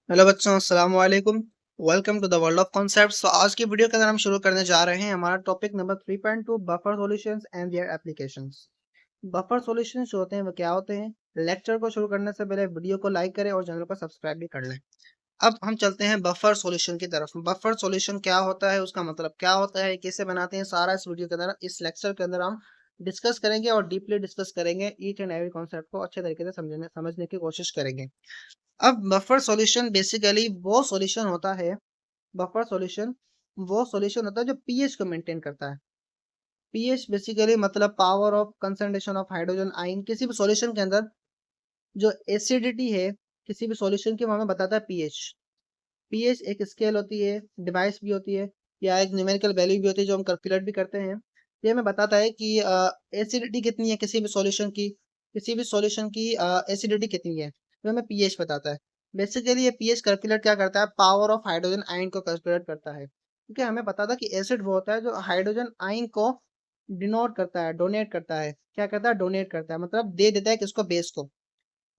Hello बच्चों, अस्सलाम वालेकुम। Welcome to the world of concepts. तो आज की वीडियो के अंदर हम शुरू करने जा रहे हैं हमारा topic number 3.2 buffer solutions and their applications. Buffer solutions जो होते हैं वो क्या होते हैं? लेक्चर को शुरू करने से पहले वीडियो को लाइक करें और चैनल को सब्सक्राइब भी कर लें। अब हम चलते हैं बफर सॉल्यूशन की तरफ। बफर सॉल्यूशन क्या होता है, उसका मतलब क्या होता है, कैसे बनाते हैं, सारा इस वीडियो के अंदर, इस लेक्चर के अंदर हम डिस्कस करेंगे और डीपली डिस्कस करेंगे। ईच एंड एवरी कॉन्सेप्ट को अच्छे तरीके से समझने की कोशिश करेंगे। अब बफर सॉल्यूशन बेसिकली वो सॉल्यूशन होता है, बफर सॉल्यूशन वो सॉल्यूशन होता है जो पीएच को मेंटेन करता है। पीएच बेसिकली मतलब power of concentration of hydrogen ion. किसी भी सॉल्यूशन के अंदर जो एसिडिटी है किसी भी सॉल्यूशन की, वो हमें बताता है पीएच। पीएच एक स्केल होती है, डिवाइस भी होती है, या एक न्यूमेरिकल वैल्यू भी होती है जो हम कैलकुलेट भी करते हैं। ये हमें बताता है कि एसिडिटी कितनी है किसी भी सॉल्यूशन की, किसी भी सॉल्यूशन की एसिडिटी कितनी है, तो हमें पीएच बताता है। बेसिकली ये पीएच कैलकुलेट क्या करता है? पावर ऑफ हाइड्रोजन आयन को कैलकुलेट करता है, क्योंकि हमें पता था कि एसिड वो होता है जो हाइड्रोजन आयन को डिनोट करता है, डोनेट करता है। क्या करता है? डोनेट करता है, मतलब दे देता है किसको? बेस को।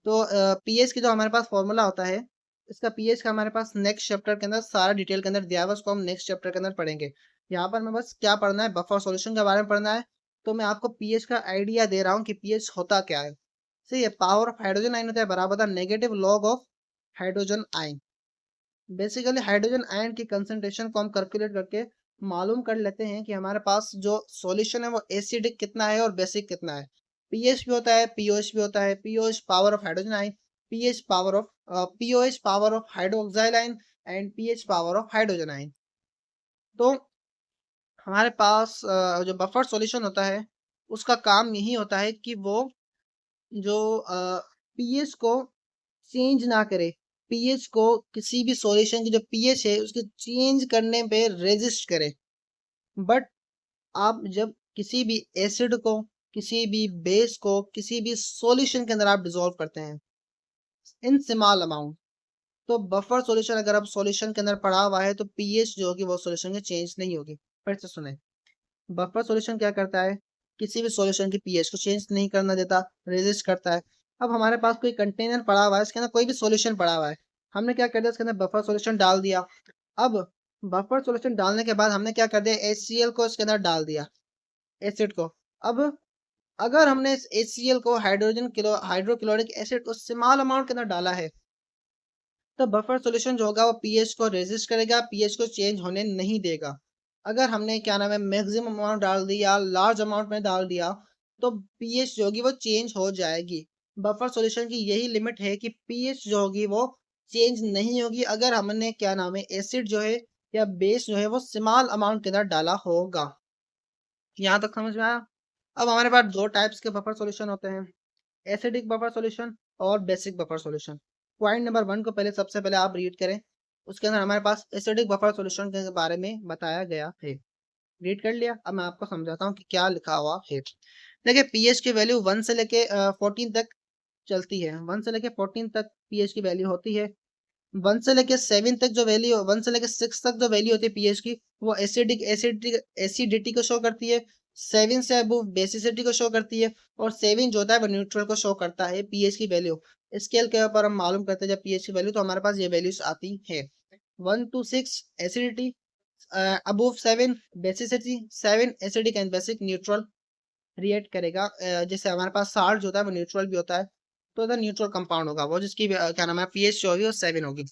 तो पीएच की जो हमारे पास फॉर्मूला होता है, इसका पीएच का हमारे पास नेक्स्ट चैप्टर के अंदर सारा डिटेल के अंदर दिया हुआ है, उसको हम नेक्स्ट चैप्टर के अंदर पढ़ेंगे। यहाँ पर मैं बस क्या पढ़ना है, बफर सॉल्यूशन के बारे में पढ़ना है। तो मैं आपको पीएच का आइडिया दे रहा हूँ कि पीएच होता क्या है। सही है, पावर ऑफ हाइड्रोजन आयन होता है बराबर था negative log of hydrogen ion. Basically hydrogen ion की कंसंट्रेशन को हम कैलकुलेट करके मालूम कर लेते हैं कि हमारे पास जो सॉल्यूशन है वो एसिडिक कितना है और बेसिक कितना है। पीएच भी होता है, पीओएच भी होता है। POH power of hydrogen ion, pH power of pOH power of hydroxyl ion and pH power of hydrogen ion. तो हमारे पास जो बफर सॉल्यूशन होता है उसका काम यही होता है कि वो जो पीएच को चेंज ना करे, पीएच को किसी भी सॉल्यूशन की जो पीएच है उसके चेंज करने पे रेजिस्ट करे। बट आप जब किसी भी एसिड को, किसी भी बेस को किसी भी सॉल्यूशन के अंदर आप डिसॉल्व करते हैं इन स्मॉल अमाउंट, तो बफर सॉल्यूशन अगर आप सॉल्यूशन के अंदर पड़ा हुआ है तो पीएच जो होगी वो सॉल्यूशन की चेंज नहीं होगी। फिर से सुने, बफर सॉल्यूशन क्या करता है? किसी भी सॉल्यूशन की पीएच को चेंज नहीं करना देता, रेजिस्ट करता है। अब हमारे पास कोई कंटेनर पड़ा हुआ है, इसके अंदर कोई भी सॉल्यूशन पड़ा हुआ है, हमने क्या कर दिया, इसके अंदर बफर सॉल्यूशन डाल दिया। अब बफर सॉल्यूशन डालने के बाद हमने क्या कर दिया, HCl को इसके अंदर डाल दिया, एसिड को। अब अगर हमने इस HCl को हाइड्रोक्लोरिक एसिड को स्मॉल अमाउंट के अंदर डाला है, तो बफर सॉल्यूशन जो होगा वो पीएच को रेजिस्ट करेगा, पीएच को चेंज होने नहीं देगा। अगर हमने क्या नाम है मैक्सिमम अमाउंट डाल दिया, लार्ज अमाउंट में डाल दिया, तो पीएच जो होगी वो चेंज हो जाएगी। बफर सॉल्यूशन की यही लिमिट है कि पीएच जो होगी वो चेंज नहीं होगी अगर हमने क्या नाम है एसिड जो है या बेस जो है वो स्मॉल अमाउंट के अंदर डाला होगा। यहाँ तक समझ में आया? अब हमारे पास दो टाइप्स के बफर सॉल्यूशन होते हैं, एसिडिक बफर सॉल्यूशन और basic buffer solution. Point number 1 को पहले सबसे पहले आप रीड करें, उसके अंदर हमारे पास एसिडिक बफर सॉल्यूशन के बारे में बताया गया है। रीड कर लिया? अब मैं आपको समझाता हूँ कि क्या लिखा हुआ है। देखिए, पीएच की वैल्यू 1 से लेके 14 तक चलती है। 1 से लेके 14 तक पीएच की वैल्यू होती है। 1 से लेके 7 तक जो वैल्यू, 1 से लेके 6 तक जो वैल्यू होती है पीएच की, वो एसिडिटी को शो करती है। 7 से अबव बेसिसिटी को शो करती है, और 7 जो होता है वो न्यूट्रल को शो करता है पीएच की वैल्यू। स्केल के ऊपर हम मालूम करते हैं जब पीएच की वैल्यू, तो हमारे पास ये वैल्यूज आती है। 1 to 6 acidity, above 7 basicity, 7 acidic and basic, neutral react करेगा। जैसे हमारे पास साल्ट जो होता है वो न्यूट्रल भी होता है, तो इधर न्यूट्रल कंपाउंड होगा वो, जिसकी क्या नाम है पीएच जो होगी वो 7 होगी।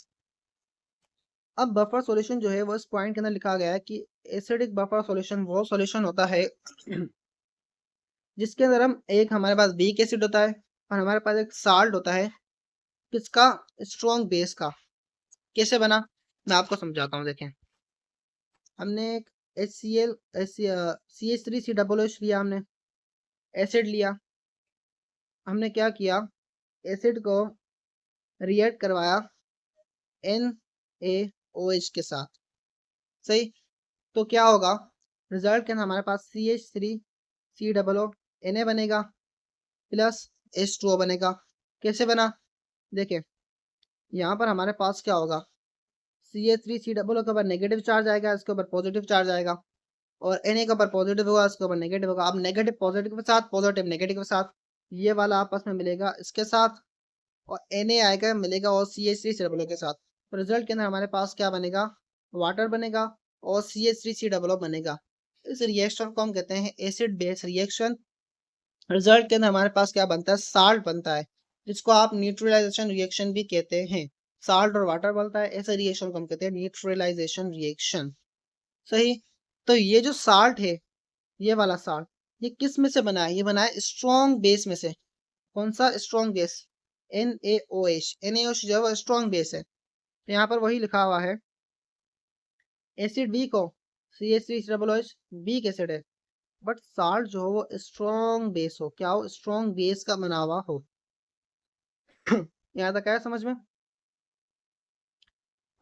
अब बफर सॉल्यूशन जो है वो इस पॉइंट के अंदर लिखा गया है कि एसिडिक बफर सॉल्यूशन वो सॉल्यूशन होता है जिसके अंदर हम, एक हमारे पास वीक एसिड होता है और हमारे पास एक साल्ट होता है, किसका? स्ट्रॉन्ग बेस का। कैसे बना, मैं आपको समझाता हूँ। देखें, हमने एक HCl CH3COOH लिया, हमने एसिड लिया। हमने क्या किया, एसिड को रिएक्ट करवाया NaOH के साथ। सही, तो क्या होगा, रिजल्ट के अंदर हमारे पास CH3COO Na बनेगा प्लस H2O बनेगा। कैसे बना? देखिए, यहाँ पर हमारे पास क्या होगा, CH3COO के ऊपर नेगेटिव चार्ज आएगा, इसके ऊपर पॉजिटिव चार्ज आएगा, और Na के ऊपर पॉजिटिव होगा, इसके ऊपर नेगेटिव होगा। अब नेगेटिव पॉजिटिव के साथ, पॉजिटिव नेगेटिव के साथ, ये वाला आपस में मिलेगा इसके साथ, और Na आएगा मिलेगा और CH3COO के साथ। तो रिजल्ट के अंदर हमारे पास क्या बनेगा, वाटर बनेगा और CH3COO बनेगा। इस रिएक्शन को हम कहते हैं एसिड बेस रिएक्शन। रिजल्ट के अंदर हमारे पास क्या बनता है, साल्ट बनता है, जिसको आप न्यूट्रलाइजेशन रिएक्शन भी कहते हैं। साल्ट और वाटर बनता है, ऐसे रिएक्शन को हम कहते हैं न्यूट्रलाइजेशन रिएक्शन। सही। तो ये जो साल्ट है, ये वाला साल्ट, ये किस में से बना है, ये बना है स्ट्रॉन्ग बेस में से। कौन सा स्ट्रॉन्ग बेस, NaOH। NaOH जो है वो स्ट्रॉन्ग बेस है। तो यहाँ पर वही लिखा हुआ है, एसिड वीक हो, CH3OH वीक एसिड है, बट साल्ट जो हो वो स्ट्रॉन्ग बेस हो। क्या हो, स्ट्रॉन्ग बेस का बना हुआ हो। यहाँ तक है समझ में।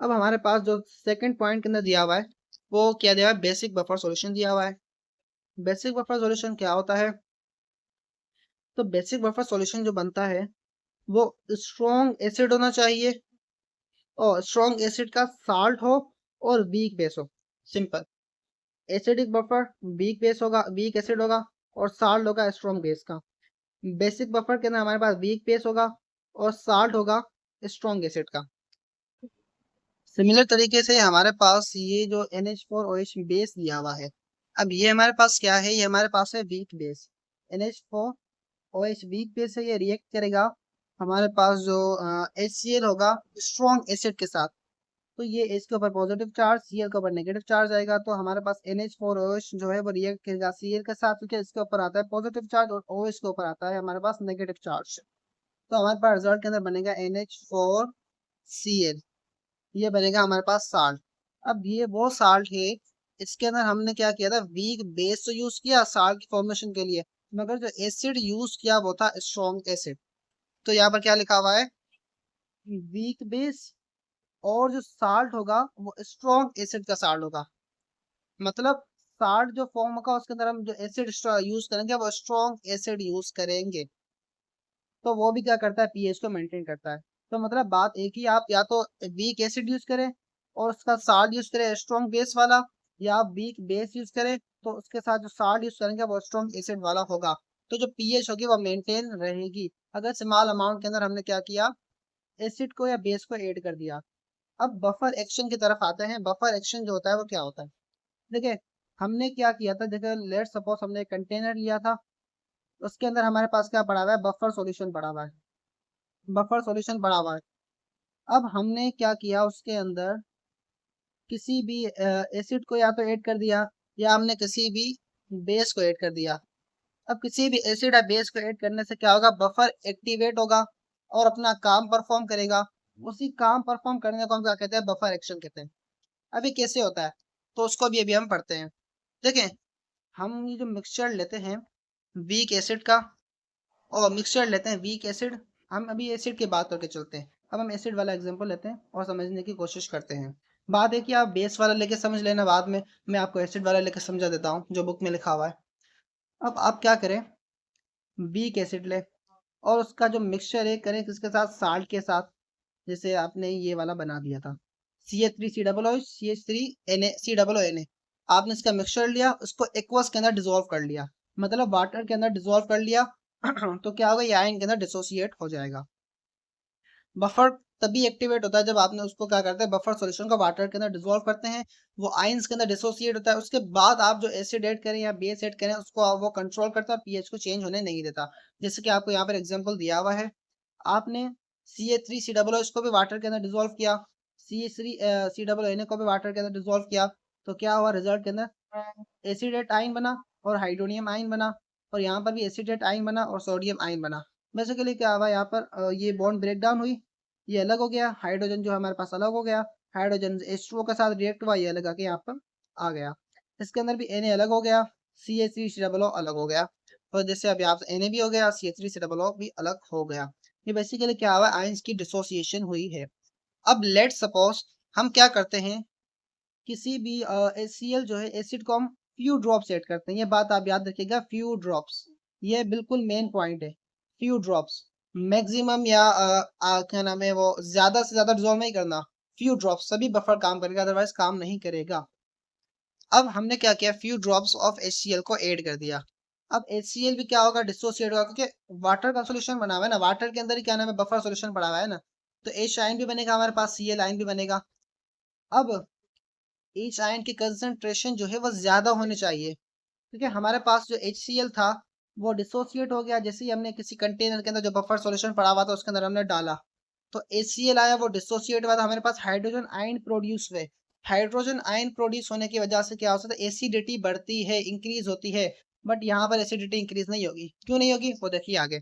अब हमारे पास जो सेकंड पॉइंट के अंदर दिया हुआ है, वो क्या दिया हुआ है, बेसिक बफर सॉल्यूशन दिया हुआ है। बेसिक बफर सॉल्यूशन क्या होता है, तो बेसिक बफर सॉल्यूशन जो बनता है वो स्ट्रॉन्ग एसिड होना चाहिए, और स्ट्रॉन्ग एसिड का साल्ट हो और वीक बेस हो। Simple. Acidic buffer weak base होगा, वीक एसिड होगा, और साल्ट होगा स्ट्रॉन्ग बेस का। बेसिक बफर के अंदर हमारे पास वीक बेस होगा और साल्ट होगा स्ट्रॉन्ग एसिड का। सिमिलर तरीके से हमारे पास ये जो NH4OH बेस दिया हुआ है, अब ये हमारे पास क्या है, ये हमारे पास है weak base. NH4OH weak base है, ये रिएक्ट करेगा हमारे पास जो HCl होगा स्ट्रॉन्ग एसिड के साथ। तो ये H के ऊपर पॉजिटिव चार्ज, Cl के ऊपर नेगेटिव चार्ज आएगा, तो हमारे पास NH4OH जो है वो रिएक्ट करेगा Cl के साथ, क्योंकि इसके ऊपर आता है पॉजिटिव चार्ज और OH के ऊपर आता है हमारे पास नेगेटिव चार्ज। तो हमारे पास रिजल्ट के अंदर बनेगा NH4Cl, ये बनेगा हमारे पास साल्ट। अब ये वो साल्ट है, इसके अंदर हमने क्या किया था, वीक बेस तो यूज किया साल्ट की फॉर्मेशन के लिए, मगर जो एसिड यूज किया वो था स्ट्रॉन्ग एसिड। तो यहाँ पर क्या लिखा हुआ है, वीक बेस, और जो साल्ट होगा वो स्ट्रॉन्ग एसिड का साल्ट होगा। मतलब साल्ट जो फॉर्म होगा उसके अंदर हम जो एसिड यूज करेंगे वो स्ट्रॉन्ग एसिड यूज करेंगे। तो वो भी क्या करता है, पीएच को मेंटेन करता है। तो मतलब बात एक ही, आप या तो वीक एसिड यूज करें और उसका साल्ट यूज करें स्ट्रॉन्ग बेस वाला, या आप वीक बेस यूज करें तो उसके साथ जो साल्ट यूज करेंगे वो स्ट्रॉन्ग एसिड वाला होगा। तो जो पीएच होगी वो मेंटेन रहेगी। अगर स्मॉल अमाउंट के अंदर हमने क्या किया, एसिड को या बेस को ऐड कर दिया। अब बफर एक्शन की तरफ आते हैं। बफर एक्शन जो होता है वो क्या होता है, देखिए हमने क्या किया था, देखिए लेट सपोज हमने एक कंटेनर लिया था, उसके अंदर हमारे पास क्या पड़ा हुआ है, बफर सॉल्यूशन पड़ा हुआ है। बफर सॉल्यूशन पड़ा हुआ है। अब हमने क्या किया, उसके अंदर किसी भी एसिड को या तो ऐड कर दिया, या हमने किसी भी बेस को ऐड कर दिया। अब किसी भी एसिड या बेस को ऐड करने से क्या होगा, बफर एक्टिवेट होगा और अपना काम परफॉर्म करेगा। उसी काम परफॉर्म करने को हम क्या कहते हैं, बफर एक्शन कहते हैं। अभी कैसे होता है, तो उसको भी अभी हम पढ़ते हैं। देखें, हम ये जो मिक्सचर लेते हैं वीक एसिड का, और मिक्सचर लेते हैं वीक एसिड, हम अभी एसिड की बात करके चलते हैं। अब हम एसिड वाला एग्जांपल लेते हैं और समझने की कोशिश करते हैं। बात है कि आप बेस वाला लेके समझ लेना, बाद में मैं आपको एसिड वाला लेके समझा देता हूँ जो बुक में लिखा हुआ है। अब आप क्या करें, वीक एसिड ले और उसका जो मिक्सचर है करें किसके साथ, साल्ट के साथ। जैसे आपने ये वाला बना दिया था CH3COO CH3Na आपने इसका मिक्सचर लिया, उसको एक्वस के अंदर डिसॉल्व कर लिया, मतलब वाटर के अंदर डिसॉल्व कर लिया। तो क्या होगा, ये आयन के अंदर डिसोसिएट हो जाएगा। बफर तभी एक्टिवेट होता है जब आपने उसको क्या करते हैं, बफर सॉल्यूशन को वाटर के अंदर डिसॉल्व करते हैं, वो आयंस के अंदर डिसोसिएट होता है। उसके बाद आप जो एसिड ऐड करें या बेस ऐड करें उसको वो कंट्रोल करता है, पीएच को चेंज होने नहीं देता। जैसे कि आपको यहाँ पर एग्जांपल दिया हुआ है, आपने CH3COO इसको भी वाटर के अंदर डिसॉल्व किया, CH3COO को भी वाटर के अंदर डिसॉल्व किया, तो क्या हुआ, रिजल्ट के अंदर एसिडेट आयन बना और हाइड्रोनियम आयन बना, और यहाँ पर भी एसिडेट आयन बना और सोडियम आयन बना। बेसिकली क्या हुआ, यहाँ पर ये बॉन्ड ब्रेक डाउन हुई, ये अलग हो गया, हाइड्रोजन जो हमारे पास अलग हो गया, हाइड्रोजन H2O के साथ रिएक्ट हुआ, ये अलग आके यहाँ पर आ गया। इसके अंदर भी Na अलग हो गया, CH3COO अलग हो गया, और जैसे अब यहाँ Na भी हो गया, CH3COO भी अलग हो गया। ये बेसिकली क्या हुआ, आयंस की डिसोसिएशन हुई है। अब लेट सपोज हम क्या करते हैं, किसी भी HCl जो है एसिड को हम फ्यू ड्रॉप्स ऐड करते हैं। ये बात आप याद रखिएगा, फ्यू ड्रॉप्स, ये बिल्कुल मेन पॉइंट है। फ्यू ड्रॉप्स, मैक्सिमम या क्या नाम है वो, ज्यादा से ज्यादा डिसॉल्व नहीं करना। फ्यू ड्रॉप्स सभी बफर काम करेगा, अदरवाइज काम नहीं करेगा। अब हमने क्या किया, फ्यू ड्रॉप्स ऑफ HCl को ऐड कर दिया। अब HCl भी क्या होगा, डिसोसिएट होगा, क्योंकि वाटर का सोल्यूशन बना हुआ है ना, वाटर के अंदर ही क्या नाम है, बफर सोल्यूशन पड़ा हुआ है ना। तो H आयन भी बनेगा हमारे पास, Cl आयन भी बनेगा। अब H आयन की कंसंट्रेशन जो है वो ज्यादा होनी चाहिए, क्योंकि हमारे पास जो HCl था वो डिसोसिएट हो गया, जैसे ही हमने किसी कंटेनर के अंदर जो बफर सॉल्यूशन पड़ा हुआ था उसके अंदर हमने डाला, तो HCl आया, वो डिसोसिएट हुआ था, हमारे पास हाइड्रोजन आयन प्रोड्यूस हुए। हाइड्रोजन आयन प्रोड्यूस होने की वजह से क्या होता है, एसिडिटी बढ़ती है, इंक्रीज होती है। बट यहाँ पर एसिडिटी इंक्रीज नहीं होगी, क्यों नहीं होगी वो देखिए आगे।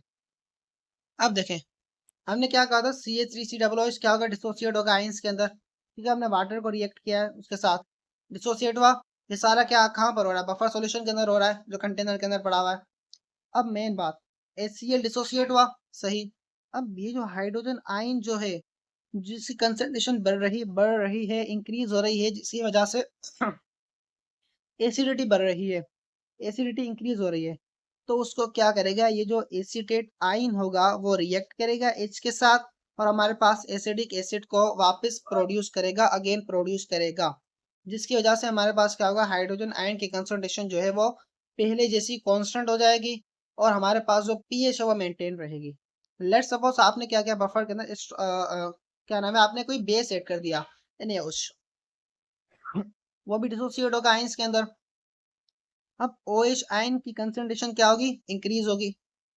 अब देखें, हमने क्या कहा था, CH3COOH क्या होगा, डिसोसिएट होगा आयंस के अंदर, ठीक है। हमने वाटर को रिएक्ट किया है उसके साथ, डिसोसिएट हुआ। ये सारा क्या कहाँ पर हो रहा है, बफर सॉल्यूशन के अंदर हो रहा है, जो कंटेनर के अंदर पड़ा हुआ है। अब मेन बात, HCl डिसोसिएट हुआ, सही। अब ये जो हाइड्रोजन आयन जो है, जिसकी कंसंट्रेशन बढ़ रही है, इंक्रीज हो रही है, जिसकी वजह से एसिडिटी बढ़ रही है, एसिडिटी इंक्रीज हो रही है, तो उसको क्या करेगा, ये जो एसीटेट आयन होगा वो रिएक्ट करेगा H के साथ, और हमारे पास एसिडिक एसिड को वापस प्रोड्यूस करेगा, अगेन प्रोड्यूस करेगा, जिसकी वजह से हमारे पास क्या होगा, हाइड्रोजन आयन की कंसंट्रेशन जो है वो पहले जैसी कांस्टेंट हो जाएगी, और हमारे पास जो पीएच है वो मेंटेन रहेगी। लेट्स सपोज आपने क्या किया, बफर के अंदर क्या नाम है, आपने कोई बेस ऐड कर दिया NaOH, वो भी डिसोसिएट होगा आयंस के अंदर। अब OH आयन की कंसंट्रेशन क्या होगी, इंक्रीज होगी,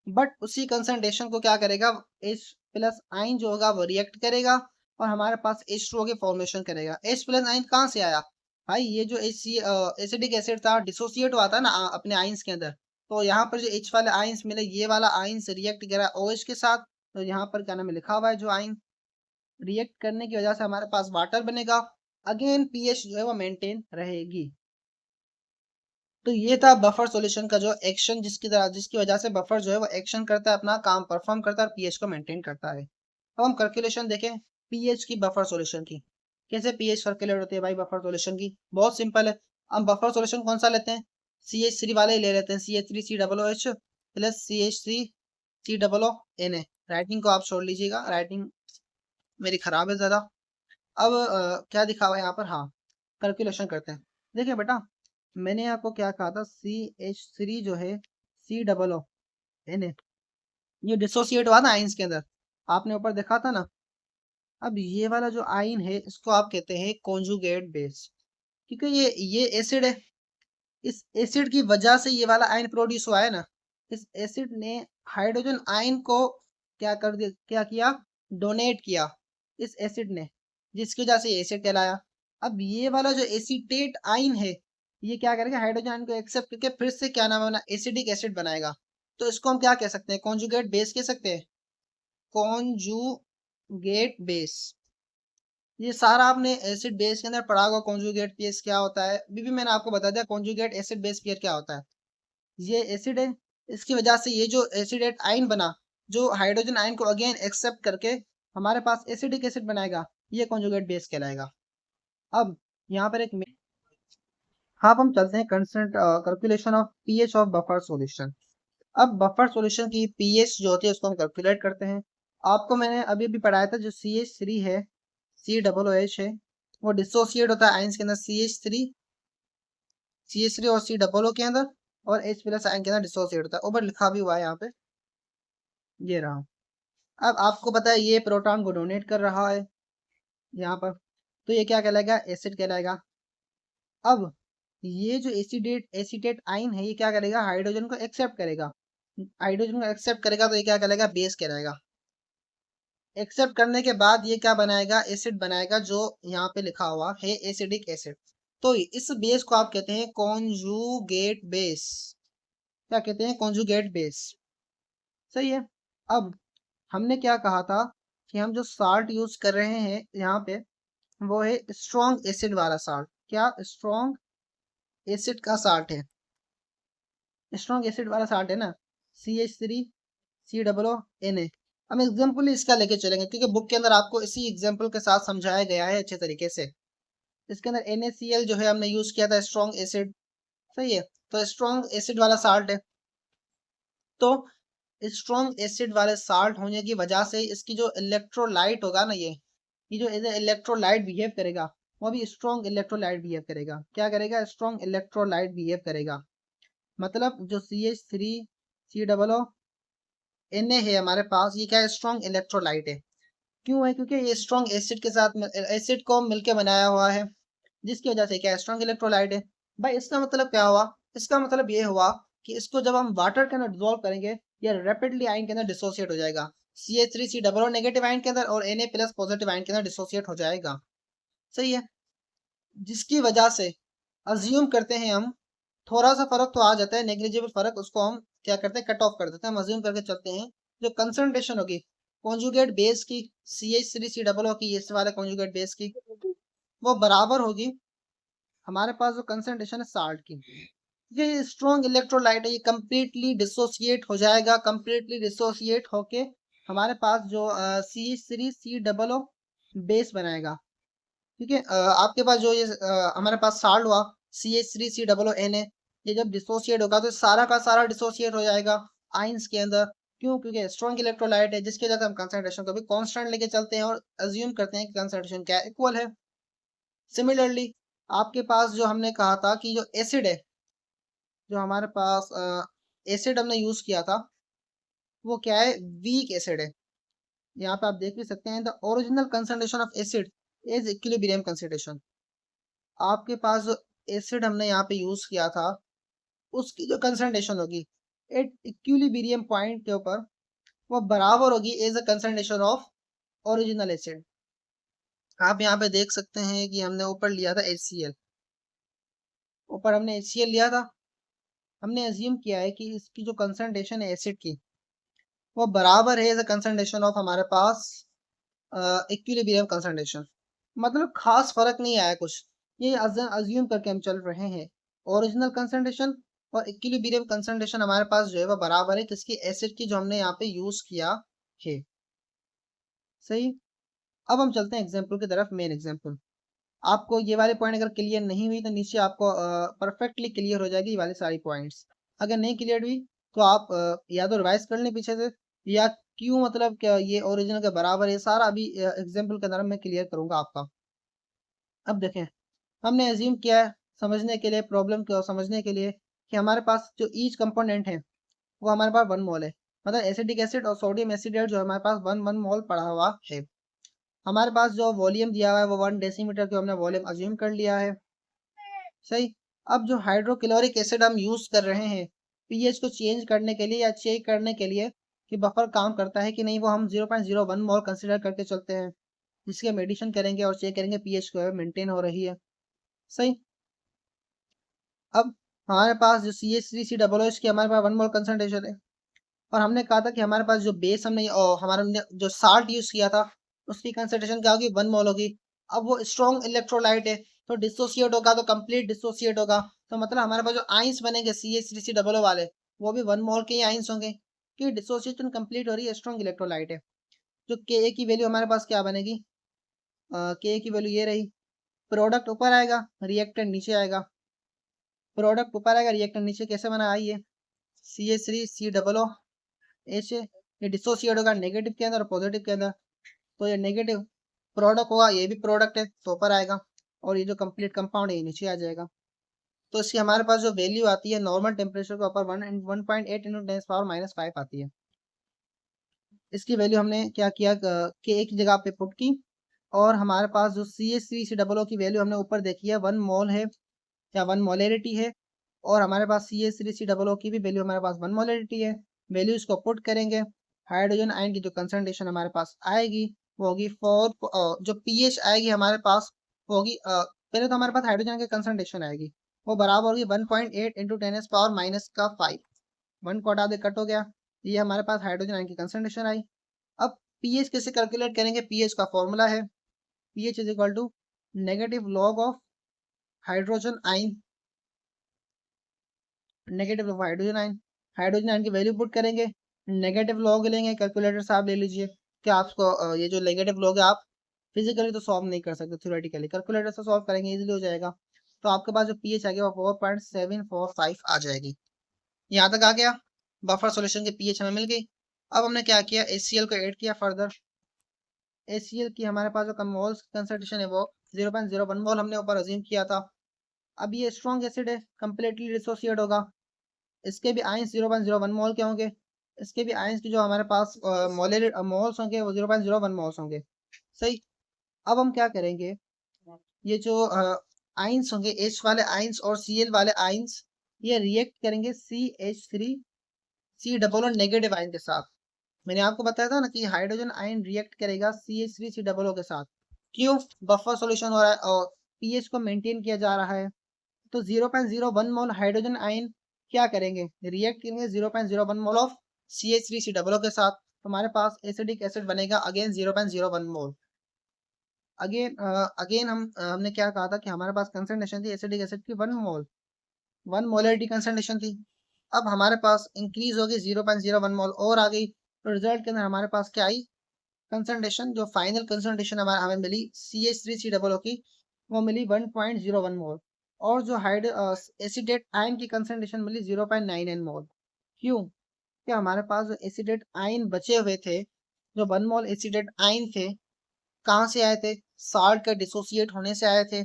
बट उसी कंसंट्रेशन को क्या करेगा, H प्लस आयन जो होगा वो रिएक्ट करेगा, और हमारे पास H2O की फॉर्मेशन करेगा। H प्लस आयन कहाँ से आया भाई, ये जो एसिडिक एसिड था डिसोसिएट हुआ था ना अपने आयंस के अंदर, तो यहाँ पर जो H वाले आयंस मिले, ये वाला आयंस रिएक्ट करा OH के साथ, तो यहाँ पर क्या नाम है लिखा हुआ है, जो आयन रिएक्ट करने की वजह से हमारे पास वाटर बनेगा, अगेन पीएच जो है वो मेंटेन रहेगी। तो ये था बफर सॉल्यूशन का जो एक्शन, जिसकी वजह से बफर जो है वो एक्शन करता है, अपना काम परफॉर्म करता है, और पीएच को मेंटेन करता है। अब हम कैलकुलेशन देखें पीएच की, बफर सॉल्यूशन की। कैसे पीएच कैलकुलेट होती है भाई बफर सॉल्यूशन की, बहुत सिंपल है। हम बफर सॉल्यूशन कौन सा लेते हैं, CH3 वाले ही ले लेते हैं, CH3COOH plus CH3COO Na। Writing को आप छोड़ लीजिएगा, राइटिंग मेरी खराब है ज़्यादा। अब क्या दिखा हुआ है यहाँ पर, हाँ कैलकुलेशन करते हैं। देखिए बेटा, मैंने आपको क्या कहा था, CH3 जो है COO Na, ये डिसोसिएट हुआ ना आइंस के अंदर, आपने ऊपर देखा था ना। अब ये वाला जो आइन है इसको आप कहते हैं कॉन्जुगेट बेस, क्योंकि ये एसिड है, इस एसिड की वजह से ये वाला आयन प्रोड्यूस हुआ है ना। इस एसिड ने हाइड्रोजन आयन को क्या कर दिया, क्या किया, डोनेट किया इस एसिड ने, जिसकी वजह से ये एसिड कहलाया। अब ये वाला जो एसीटेट आयन है, ये क्या करेगा, हाइड्रोजन आयन को एक्सेप्ट करके फिर से क्या नाम है ना, एसिडिक एसिड बनाएगा। तो इसको हम क्या कह सकते हैं, कॉन्जुगेट बेस कह सकते हैं, कॉन्जुगेट बेस। ये सारा आपने एसिड बेस के अंदर पढ़ा होगा, कॉन्जुगेट बेस क्या होता है, अभी भी मैंने आपको बता दिया कॉन्जुगेट एसिड बेस पेयर क्या होता है। ये एसिड है, इसकी वजह से ये जो एसिडेट आयन बना, जो हाइड्रोजन आयन को अगेन एक्सेप्ट करके हमारे पास एसिडिक एसिड बनाएगा, ये कॉन्जुगेट बेस कहलाएगा। अब यहाँ पर हाँ, अब हम चलते हैं constant calculation of pH of buffer solution. अब बफर सॉल्यूशन की पीएच जो होती है उसको हम कैलकुलेट करते हैं। आपको मैंने अभी अभी पढ़ाया था, जो CH3 है, COOH है, वो डिसोसिएट होता है आयंस के अंदर, CH3 और COO के अंदर, और H प्लस आयन के अंदर डिसोसिएट होता है, ऊपर लिखा भी हुआ है यहाँ पे, ये रहा। अब आपको पता है ये प्रोटॉन को डोनेट कर रहा है यहाँ पर, तो ये क्या कहलाएगा, एसिड कहलाएगा। अब ये जो एसिडेट आयन है, ये क्या करेगा, हाइड्रोजन को एक्सेप्ट करेगा, हाइड्रोजन को एक्सेप्ट करेगा, तो ये क्या कहलाएगा, बेस कहलाएगा। एक्सेप्ट करने के बाद ये क्या बनाएगा, एसिड बनाएगा, जो यहाँ पे लिखा हुआ है एसिडिक एसिड। तो इस बेस को आप कहते हैं कॉन्जुगेट बेस, क्या कहते हैं, कॉन्जुगेट बेस, सही है। अब हमने क्या कहा था, कि हम जो साल्ट यूज कर रहे हैं यहाँ पे, वो है स्ट्रॉन्ग एसिड वाला साल्ट, क्या स्ट्रॉन्ग एसिड का साल्ट है, स्ट्रॉन्ग एसिड वाला साल्ट है ना, CH3COO Na। हम एग्जाम्पल इसका लेके चलेंगे, क्योंकि बुक के अंदर आपको इसी एग्जाम्पल के साथ समझाया गया है अच्छे तरीके से। इसके अंदर NaCl जो है हमने यूज किया था स्ट्रॉन्ग एसिड, सही है, तो स्ट्रॉन्ग एसिड वाला साल्ट है। तो स्ट्रॉन्ग एसिड वाले साल्ट होने की वजह से इसकी जो इलेक्ट्रोलाइट होगा ना, ये जो एज इलेक्ट्रोलाइट बिहेव करेगा, वो भी स्ट्रॉन्ग इलेक्ट्रोलाइट बिहेव करेगा, क्या करेगा, स्ट्रॉन्ग इलेक्ट्रोलाइट बिहेव करेगा। मतलब जो CH3COO Na है हमारे पास, ये क्या है, स्ट्रॉन्ग इलेक्ट्रोलाइट है। क्यों है? क्योंकि ये स्ट्रॉन्ग एसिड के साथ एसिड को मिलकर बनाया हुआ है, जिसकी वजह से क्या स्ट्रॉन्ग इलेक्ट्रोलाइट है। भाई इसका मतलब क्या हुआ? इसका मतलब ये हुआ कि इसको जब हम वाटर के अंदर डिसॉल्व करेंगे, ये रैपिडली आयन के अंदर डिसोसिएट हो जाएगा, CH3 C नेगेटिव आयन के अंदर और Na प्लस पॉजिटिव आयन के अंदर डिसोसिएट हो जाएगा। सही है। जिसकी वजह से अज्यूम करते हैं हम, थोड़ा सा फर्क तो आ जाता है, नेग्लिजिबल फर्क, उसको हम क्या करते हैं, कट ऑफ कर देते हैं। हम अज्यूम करके चलते हैं जो कंसंट्रेशन होगी कॉन्जुगेट बेस की, CH3 C की, इस वाले कॉन्जुगेट बेस की, वो बराबर होगी हमारे पास जो कंसंट्रेशन है साल्ट की। ये स्ट्रॉन्ग इलेक्ट्रोलाइट है, ये कंप्लीटली डिसोसिएट हो जाएगा, कंप्लीटली डिसोसिएट होके हमारे पास जो CH3 C बेस बनाएगा। ठीक है। आपके पास जो ये हमारे पास साल्ट हुआ CH3 COONA, ये जब डिसोसिएट होगा तो सारा का सारा डिसोसिएट हो जाएगा आइंस के अंदर। क्यों? क्योंकि स्ट्रॉन्ग इलेक्ट्रोलाइट है, जिसकी वजह से हम कंसंट्रेशन को भी कांस्टेंट लेके चलते हैं और अज्यूम करते हैं कि कंसंट्रेशन क्या इक्वल है। सिमिलरली आपके पास जो हमने कहा था कि जो एसिड है, जो हमारे पास एसिड हमने यूज किया था, वो क्या है? वीक एसिड है। यहाँ पे आप देख भी सकते हैं, the original concentration of acid is equilibrium concentration. आपके पास जो एसिड हमने यहाँ पे यूज किया था, उसकी जो कंसंट्रेशन होगी एट इक्विलिब्रियम पॉइंट के ऊपर, वो बराबर होगी as a concentration of original acid. आप यहाँ पे देख सकते हैं कि हमने ऊपर लिया था HCl, ऊपर हमने HCl लिया था, हमने अज्यूम किया है कि इसकी जो कंसंट्रेशन है एसिड की, वो बराबर है एज अ कंसंट्रेशन ऑफ हमारे पास इक्विलिब्रियम कंसंट्रेशन। मतलब खास फर्क नहीं आया कुछ, ये अज्यूम करके हम चल रहे हैं। ओरिजिनल कंसंट्रेशन और इक्विलिब्रियम कंसंट्रेशन हमारे पास जो है वो बराबर है किसकी? एसिड की, जो हमने यहाँ पे यूज किया है। सही। अब हम चलते हैं एग्जाम्पल की तरफ, मेन एग्जाम्पल। आपको ये वाले पॉइंट अगर क्लियर नहीं हुई तो नीचे आपको परफेक्टली क्लियर हो जाएगी ये वाली सारी पॉइंट्स। अगर नहीं क्लियर हुई तो आप या तो रिवाइज कर लें पीछे से, या क्यों मतलब क्या ये ओरिजिनल के बराबर है, सारा अभी एग्जाम्पल के अंदर मैं क्लियर करूंगा आपका। अब देखें, हमने एज्यूम किया है समझने के लिए, प्रॉब्लम को समझने के लिए, कि हमारे पास जो ईच कंपोनेंट है वो हमारे पास 1 मोल है। मतलब एसिटिक एसिड और सोडियम एसिडेट जो हमारे पास 1 मोल पड़ा हुआ है। हमारे पास जो वॉल्यूम दिया हुआ है वो 1 डेसीमीटर को हमने वॉल्यूम अज्यूम कर लिया है। सही। अब जो हाइड्रोक्लोरिक एसिड हम यूज कर रहे हैं पीएच को चेंज करने के लिए या चेक करने के लिए कि बफर काम करता है कि नहीं, वो हम 0.01 मोल कंसिडर करके चलते हैं, जिसकी हम एडिशन करेंगे और चेक करेंगे पीएच को मेंटेन हो रही है। सही। अब हमारे पास जो CH3 COOH की हमारे पास 1 मोल कंसंट्रेशन है, और हमने कहा था कि हमारे पास जो बेस हमने हमारा जो साल्ट यूज किया था उसकी कंसंट्रेशन क्या होगी? 1 मोल होगी। अब वो स्ट्रॉन्ग इलेक्ट्रोलाइट है तो डिसोसिएट होगा, तो कंप्लीट डिसोसिएट होगा, तो मतलब हमारे पास जो आइंस बनेंगे CH3 C वाले, वो भी 1 मोल के ही आइंस होंगे, क्योंकि डिसोसिएशन कंप्लीट हो रही है, स्ट्रॉन्ग इलेक्ट्रोलाइट है। जो Ka की वैल्यू हमारे पास क्या बनेगी? Ka की वैल्यू ये रही, प्रोडक्ट ऊपर आएगा, रिएक्टेंट नीचे आएगा। प्रोडक्ट ऊपर आएगा, रिएक्टेंट नीचे, कैसे बना? आइए, CH3COOH, ये डिसोसिएट होगा नेगेटिव के अंदर और पॉजिटिव के अंदर, तो ये नेगेटिव प्रोडक्ट होगा, ये भी प्रोडक्ट है तो ऊपर आएगा, और ये जो कंप्लीट कंपाउंड है ये नीचे आ जाएगा। तो इसकी हमारे पास जो वैल्यू आती है नॉर्मल टेम्परेचर के ऊपर 1.8 इंटू 10⁻⁵ आती है। इसकी वैल्यू हमने क्या किया, के एक जगह पे पुट की, और हमारे पास जो CH3COO की वैल्यू हमने ऊपर देखी है 1 मोल है या 1 मोलरिटी है, और हमारे पास CH3COO की भी वैल्यू हमारे पास 1 मोलरिटी है। वैल्यू इसको पुट करेंगे, हाइड्रोजन आयन की जो कंसंट्रेशन हमारे पास आएगी वो होगी 4, जो पीएच आएगी हमारे पास वो होगी, पहले तो हमारे पास हाइड्रोजन की कंसंट्रेशन आएगी, वो बराबर होगी 1.8 इंटू 10⁻⁻⁵। 1 को हटा दे, कट हो गया, ये हमारे पास हाइड्रोजन आयन की कंसंट्रेशन आई। अब पीएच कैसे कैलकुलेट करेंगे? पीएच का फॉर्मूला है pH is equal to negative log of hydrogen ion, negative of hydrogen ion, hydrogen ion की वैल्यू पुट करेंगे, नेगेटिव लॉग लेंगे, कैलकुलेटर से आप ले लीजिए कि आपको ये जो नेगेटिव लॉग है आप फिजिकली तो सॉल्व नहीं कर सकते, थ्योरेटिकली कैलकुलेटर से सॉल्व करेंगे, इजीली हो जाएगा। तो आपके पास जो पीएच आ गया वो 4.745 आ जाएगी। यहाँ तक आ गया, बफर सॉल्यूशन की पीएच हमें मिल गई। अब हमने क्या किया, HCl को ऐड किया फर्दर। HCl की हमारे पास जो मोल्स कंसंट्रेशन है वो 0.01 मोल हमने ऊपर अज्यूम किया था। अब ये स्ट्रॉन्ग एसिड है, कंप्लीटली डिसोसिएट होगा, इसके भी आयंस 0.01 मोल के होंगे, इसके भी आयंस की जो हमारे पास मोल्स होंगे वो 0.01 मोल्स होंगे। सही। अब हम क्या करेंगे, ये जो आइंस होंगे, एच वाले आइंस और Cl वाले आइंस, ये रिएक्ट करेंगे CH3 C डबल और नेगेटिव आयन के साथ। मैंने आपको बताया था ना कि हाइड्रोजन आयन रिएक्ट करेगा CH3 C डबल O के साथ। क्यों? बफर सॉल्यूशन हो रहा है और पीएच को मेंटेन किया जा रहा है। तो 0.01 मोल हाइड्रोजन आयन क्या करेंगे, रिएक्ट करेंगे 0.01 mole of CH3 C double O के साथ। तो हमारे पास एसिडिक एसिड बनेगा अगेन 0.01 मोल। अगेन हमने क्या कहा था कि हमारे पास कंसंट्रेशन थी एसिडिक एसिड की 1 मोलरिटी कंसंट्रेशन थी। अब हमारे पास इंक्रीज हो गई 0.01 मोल और आ गई। तो रिजल्ट के अंदर हमारे पास क्या आई, कंसंट्रेशन, जो फाइनल कंसंट्रेशन हमें मिली CH3 C डबल O की, वो मिली 1.01 मोल। और जो हाइड एसिडेट आयन की कंसंट्रेशन मिली 0.99 मोल। क्यों? कि हमारे पास जो एसिडेट आयन बचे हुए थे, जो 1 मोल एसिडेट आयन थे, कहाँ से आए थे, साल्ट का डिसोसिएट होने से आए थे।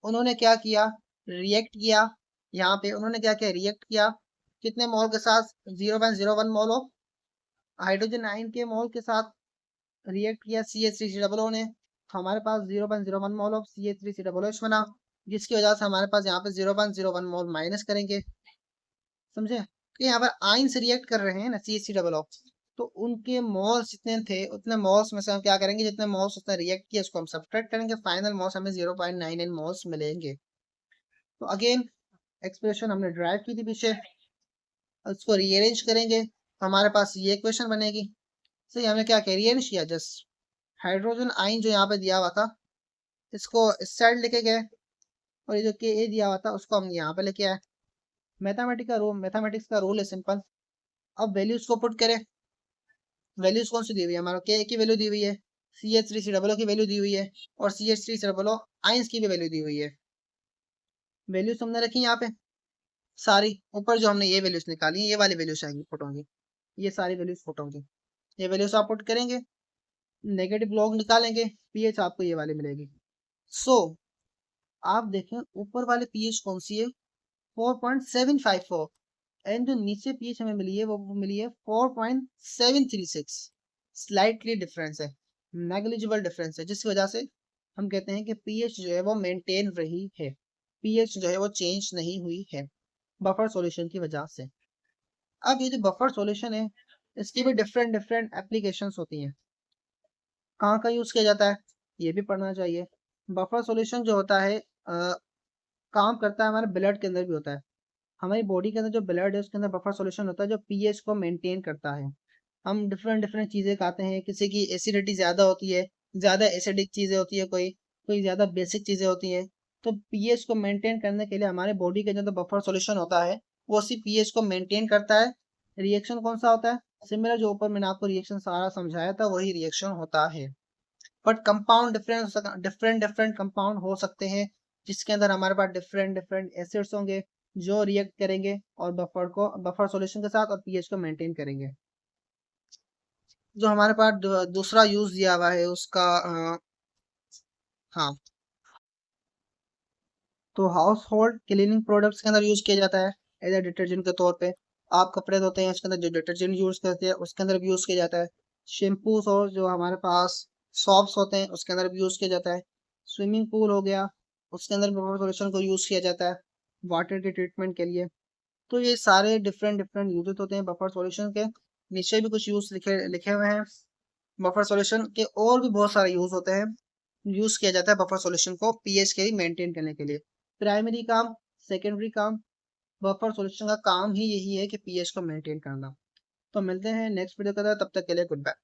उन्होंने क्या किया, रिएक्ट किया। यहाँ पे उन्होंने क्या किया, रिएक्ट किया कितने मोल के साथ, 0.01 मोल ऑफ हाइड्रोजन आयन के मोल के साथ रिएक्ट किया CH3 डबल O ने। तो हमारे पास 0.01 mole of CH3 double OH बना, जिसकी वजह से हमारे पास यहाँ पे 0.01 मोल माइनस करेंगे। समझे? कि यहाँ पर आयन से रिएक्ट कर रहे हैं ना CH3 डबल O, तो उनके मोल्स जितने थे उतने मोल्स में से हम क्या करेंगे, जितने मोल्स उसने रिएक्ट किया उसको हम सब्ट्रैक्ट करेंगे, फाइनल मोल्स हमें 0.99 मोल्स मिलेंगे। तो अगेन एक्सप्रेशन हमने ड्राइव की थी पीछे, उसको रीअरेंज करेंगे तो हमारे पास ये इक्वेशन बनेगी। सही, हमने क्या किया, रीअरेंज किया, जस्ट हाइड्रोजन आयन जो यहाँ पे दिया हुआ था इसको इस साइड लेके गए, और ये जो Ka दिया हुआ था उसको हम यहाँ पे लेके आए। मैथमेटिक्स का रूल है सिंपल। अब वैल्यूज को पुट करें, वैल्यूज कौन सी दी हुई है, हमारा के की वैल्यू दी हुई है, CH3 C डबल O की वैल्यू दी हुई है, और CH3 C double O ions की भी वैल्यू दी हुई है। वैल्यूज हमने रखी यहाँ पे सारी, ऊपर जो हमने ये वैल्यूज निकाली है ये वाली वैल्यूज आएंगी पुट होंगी, ये सारी वैल्यूज पुट होंगी। ये वैल्यूज आप पुट करेंगे, नेगेटिव लॉग निकालेंगे, पीएच आपको ये वाली मिलेगी। सो आप देखें ऊपर वाले पीएच कौन सी है, 4.754, एंड जो नीचे पीएच हमें मिली है वो मिली है 4.736। स्लाइटली डिफरेंस है, नेग्लिजिबल डिफरेंस है, जिसकी वजह से हम कहते हैं कि पीएच जो है वो मेंटेन रही है, पीएच जो है वो चेंज नहीं हुई है बफर सॉल्यूशन की वजह से। अब ये जो बफर सॉल्यूशन है इसकी भी डिफरेंट डिफरेंट एप्लीकेशंस होती हैं, कहाँ का यूज किया जाता है ये भी पढ़ना चाहिए। बफर सॉल्यूशन जो होता है काम करता है हमारे ब्लड के अंदर भी होता है। हमारी बॉडी के अंदर जो ब्लड है उसके अंदर बफर सॉल्यूशन होता है जो पीएच को मेंटेन करता है। हम डिफरेंट डिफरेंट चीज़ें खाते हैं, किसी की एसिडिटी ज़्यादा होती है, ज़्यादा एसिडिक चीज़ें होती है, कोई कोई ज़्यादा बेसिक चीज़ें होती हैं। तो पीएच को मेंटेन करने के लिए हमारे बॉडी के अंदर जो बफर सॉल्यूशन होता है वो उसी पीएच को मेंटेन करता है। रिएक्शन कौन सा होता है, सिमिलर जो ऊपर मैंने आपको रिएक्शन सारा समझाया था वही रिएक्शन होता है। But compound different different compound हो सकते हैं, जिसके अंदर हमारे पास डिफरेंट डिफरेंट एसिड्स होंगे जो रिएक्ट करेंगे और बफर सॉल्यूशन के साथ और पीएच को मेंटेन करेंगे। जो हमारे पास दूसरा यूज दिया हुआ है उसका हाँ, तो हाउस होल्ड क्लीनिंग प्रोडक्ट्स के अंदर यूज किया जाता है एज ए डिटर्जेंट के तौर पे। आप कपड़े धोते हैं उसके अंदर जो डिटर्जेंट यूज करते हैं उसके अंदर भी यूज किया जाता है। शैम्पूस और जो हमारे पास सॉप्स होते हैं उसके अंदर भी यूज किया जाता है। स्विमिंग पूल हो गया उसके अंदर बफर सॉल्यूशन को यूज किया जाता है वाटर के ट्रीटमेंट के लिए। तो ये सारे डिफरेंट डिफरेंट यूजेस होते हैं बफर सॉल्यूशन के। नीचे भी कुछ यूज लिखे लिखे हुए हैं। बफर सॉल्यूशन के और भी बहुत सारे यूज होते हैं, यूज किया जाता है बफर सॉल्यूशन को पीएच के मेंटेन करने के लिए। प्राइमरी काम, सेकेंडरी काम, बफर सॉल्यूशन का काम ही यही है कि पीएच को मेंटेन करना। तो मिलते हैं नेक्स्ट वीडियो के अंदर, तब तक के लिए गुड बाय।